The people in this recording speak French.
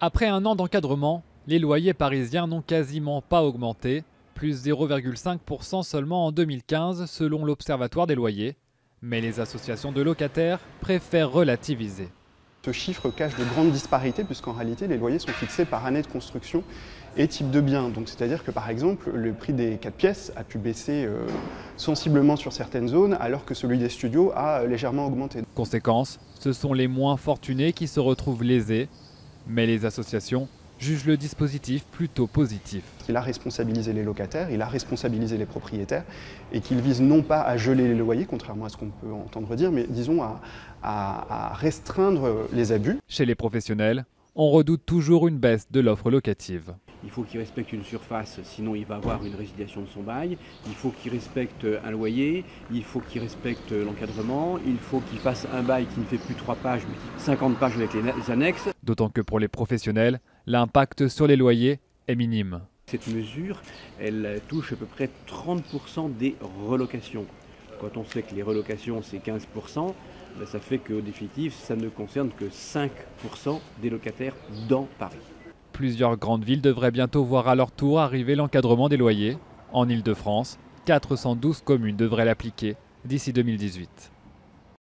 Après un an d'encadrement, les loyers parisiens n'ont quasiment pas augmenté, plus 0,5% seulement en 2015 selon l'Observatoire des loyers. Mais les associations de locataires préfèrent relativiser. Ce chiffre cache de grandes disparités puisqu'en réalité les loyers sont fixés par année de construction et type de bien. Donc c'est-à-dire que par exemple le prix des 4 pièces a pu baisser sensiblement sur certaines zones alors que celui des studios a légèrement augmenté. Conséquence, ce sont les moins fortunés qui se retrouvent lésés, mais les associations jugent le dispositif plutôt positif. Il a responsabilisé les locataires, il a responsabilisé les propriétaires et qu'il vise non pas à geler les loyers, contrairement à ce qu'on peut entendre dire, mais disons à restreindre les abus. Chez les professionnels, on redoute toujours une baisse de l'offre locative. Il faut qu'il respecte une surface, sinon il va avoir une résiliation de son bail. Il faut qu'il respecte un loyer, il faut qu'il respecte l'encadrement, il faut qu'il fasse un bail qui ne fait plus 3 pages, mais 50 pages avec les annexes. D'autant que pour les professionnels, l'impact sur les loyers est minime. Cette mesure, elle touche à peu près 30% des relocations. Quand on sait que les relocations c'est 15%, ça fait qu'au définitif, ça ne concerne que 5% des locataires dans Paris. Plusieurs grandes villes devraient bientôt voir à leur tour arriver l'encadrement des loyers. En Île-de-France, 412 communes devraient l'appliquer d'ici 2018.